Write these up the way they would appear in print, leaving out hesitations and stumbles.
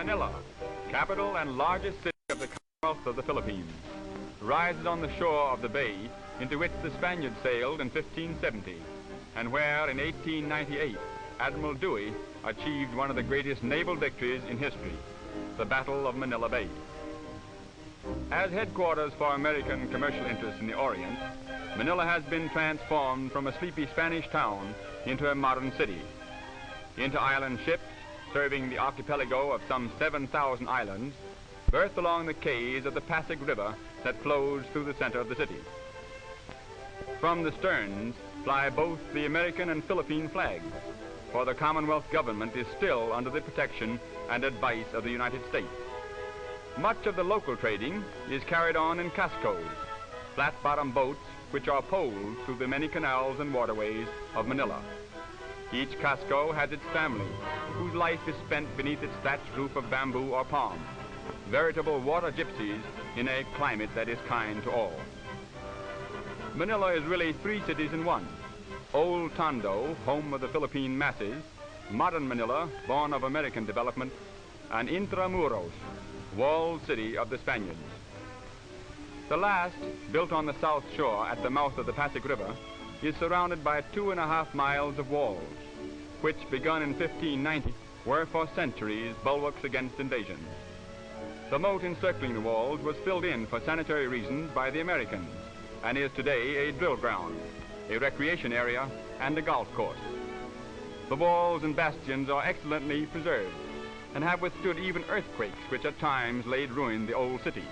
Manila, capital and largest city of the Commonwealth of the Philippines, rises on the shore of the bay into which the Spaniards sailed in 1570, and where in 1898 Admiral Dewey achieved one of the greatest naval victories in history, the Battle of Manila Bay. As headquarters for American commercial interests in the Orient, Manila has been transformed from a sleepy Spanish town into a modern city. Inter-island ships, serving the archipelago of some 7,000 islands, berth along the quays of the Pasig River that flows through the center of the city. From the sterns fly both the American and Philippine flags, for the Commonwealth government is still under the protection and advice of the United States. Much of the local trading is carried on in cascos, flat-bottom boats which are poled through the many canals and waterways of Manila. Each casco has its family, whose life is spent beneath its thatched roof of bamboo or palm, veritable water gypsies in a climate that is kind to all. Manila is really three cities in one. Old Tondo, home of the Philippine masses, modern Manila, born of American development, and Intramuros, walled city of the Spaniards. The last, built on the south shore at the mouth of the Pasig River, is surrounded by 2.5 miles of walls, which, begun in 1590, were for centuries bulwarks against invasion. The moat encircling the walls was filled in for sanitary reasons by the Americans, and is today a drill ground, a recreation area, and a golf course. The walls and bastions are excellently preserved, and have withstood even earthquakes which at times laid ruin to the old city.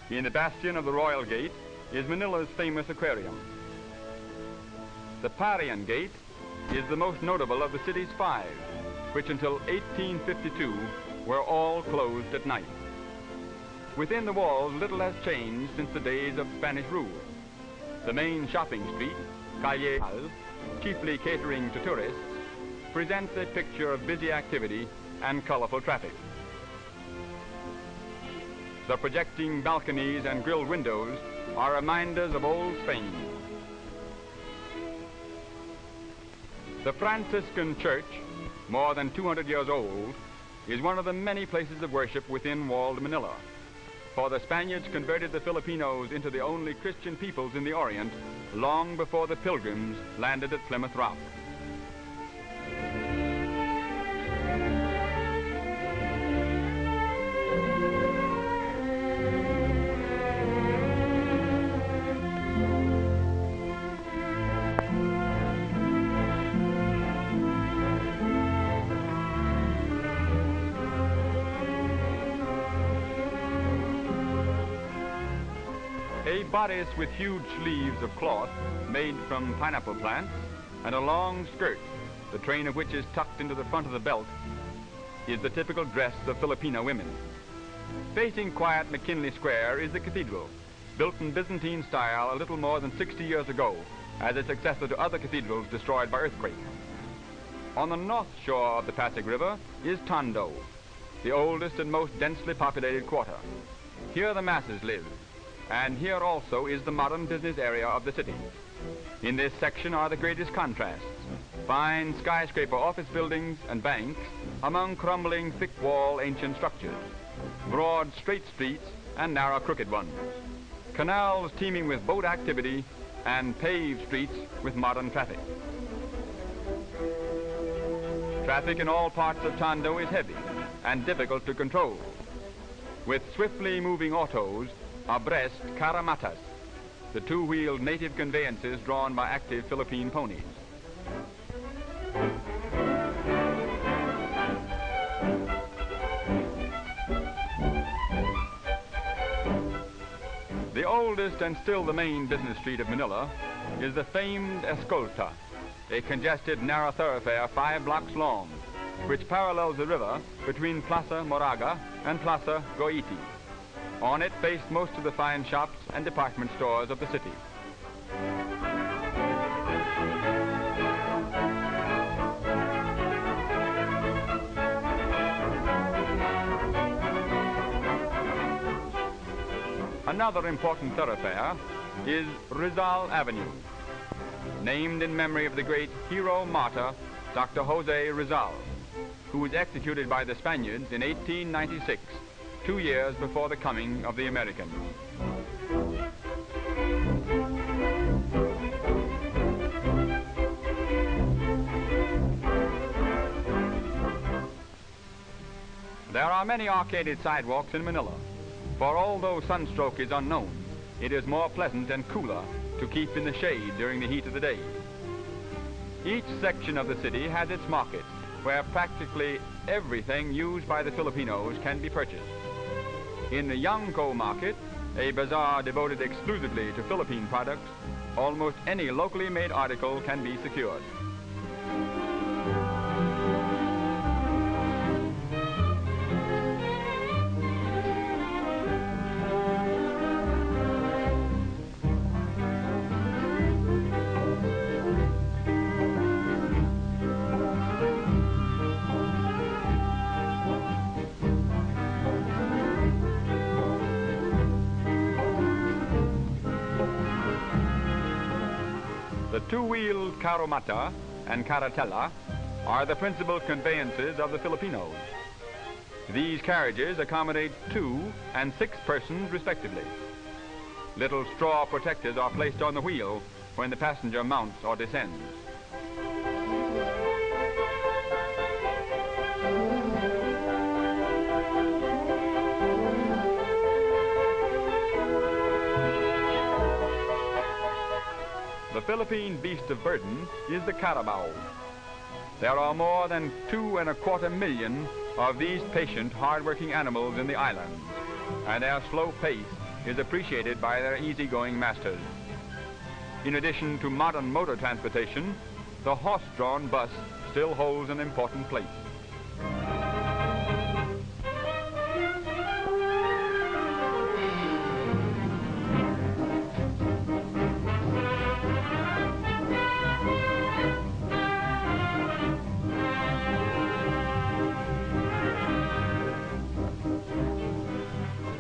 In the bastion of the Royal Gate is Manila's famous aquarium. The Parian Gate is the most notable of the city's 5, which until 1852 were all closed at night. Within the walls, little has changed since the days of Spanish rule. The main shopping street, Calle, chiefly catering to tourists, presents a picture of busy activity and colorful traffic. The projecting balconies and grilled windows are reminders of old Spain. The Franciscan Church, more than 200 years old, is one of the many places of worship within walled Manila, for the Spaniards converted the Filipinos into the only Christian peoples in the Orient long before the Pilgrims landed at Plymouth Rock. A bodice with huge sleeves of cloth made from pineapple plants and a long skirt, the train of which is tucked into the front of the belt, is the typical dress of Filipino women. Facing quiet McKinley Square is the cathedral, built in Byzantine style a little more than 60 years ago as a successor to other cathedrals destroyed by earthquake. On the north shore of the Pasig River is Tondo, the oldest and most densely populated quarter. Here the masses live, and here also is the modern business area of the city. In this section are the greatest contrasts: fine skyscraper office buildings and banks among crumbling thick-wall ancient structures, broad straight streets and narrow crooked ones, canals teeming with boat activity, and paved streets with modern traffic. Traffic in all parts of Tondo is heavy and difficult to control, with swiftly moving autos abreast caramatas, the two-wheeled native conveyances drawn by active Philippine ponies. The oldest and still the main business street of Manila is the famed Escolta, a congested narrow thoroughfare 5 blocks long, which parallels the river between Plaza Moraga and Plaza Goiti. On it faced most of the fine shops and department stores of the city. Another important thoroughfare is Rizal Avenue, named in memory of the great hero martyr, Dr. Jose Rizal, who was executed by the Spaniards in 1896, 2 years before the coming of the Americans. There are many arcaded sidewalks in Manila, for although sunstroke is unknown, it is more pleasant and cooler to keep in the shade during the heat of the day. Each section of the city has its markets, where practically everything used by the Filipinos can be purchased. In the Yangko market, a bazaar devoted exclusively to Philippine products, almost any locally made article can be secured. The two-wheeled carromata and carretela are the principal conveyances of the Filipinos. These carriages accommodate 2 and 6 persons respectively. Little straw protectors are placed on the wheel when the passenger mounts or descends. The Philippine beast of burden is the carabao. There are more than 2.25 million of these patient, hard-working animals in the islands, and their slow pace is appreciated by their easygoing masters. In addition to modern motor transportation, the horse-drawn bus still holds an important place.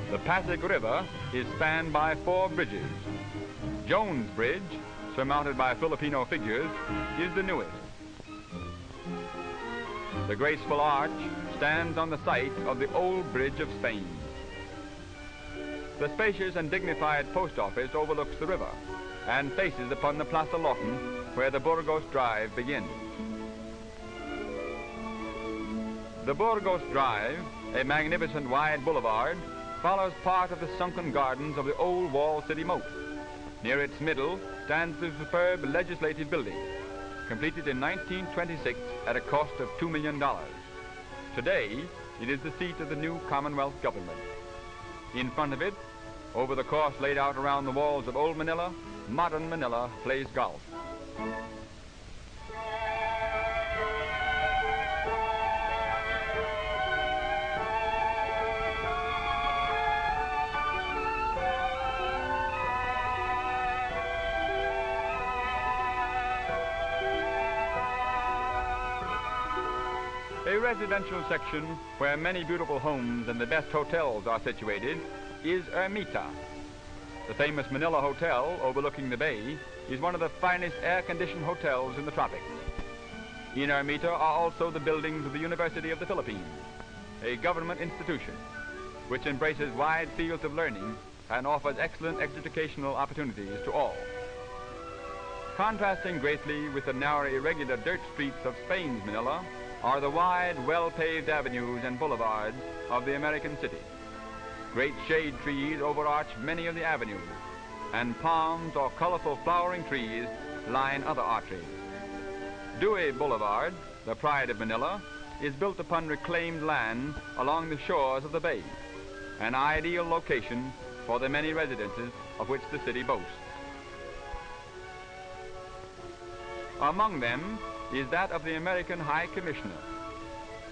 The Pasig River is spanned by 4 bridges. Jones Bridge, surmounted by Filipino figures, is the newest. The graceful arch stands on the site of the old Bridge of Spain. The spacious and dignified post office overlooks the river and faces upon the Plaza Lawton, where the Burgos Drive begins. The Burgos Drive, a magnificent wide boulevard, follows part of the sunken gardens of the old walled city moat. Near its middle stands the superb legislative building, completed in 1926 at a cost of $2 million. Today, it is the seat of the new Commonwealth government. In front of it, over the course laid out around the walls of old Manila, modern Manila plays golf. A residential section where many beautiful homes and the best hotels are situated is Ermita. The famous Manila Hotel overlooking the bay is one of the finest air-conditioned hotels in the tropics. In Ermita are also the buildings of the University of the Philippines, a government institution which embraces wide fields of learning and offers excellent educational opportunities to all. Contrasting greatly with the narrow, irregular dirt streets of Spain's Manila are the wide, well-paved avenues and boulevards of the American city. Great shade trees overarch many of the avenues, and palms or colorful flowering trees line other arteries. Dewey Boulevard, the pride of Manila, is built upon reclaimed land along the shores of the bay, an ideal location for the many residences of which the city boasts. Among them is that of the American High Commissioner.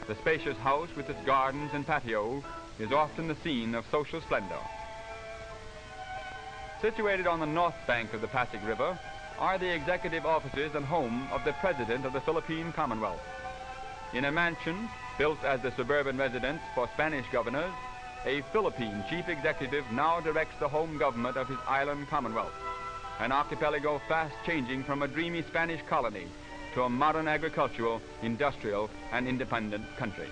The spacious house with its gardens and patio is often the scene of social splendor. Situated on the north bank of the Pasig River are the executive offices and home of the President of the Philippine Commonwealth. In a mansion built as the suburban residence for Spanish governors, a Philippine chief executive now directs the home government of his island commonwealth, an archipelago fast changing from a dreamy Spanish colony to a modern agricultural, industrial, and independent country.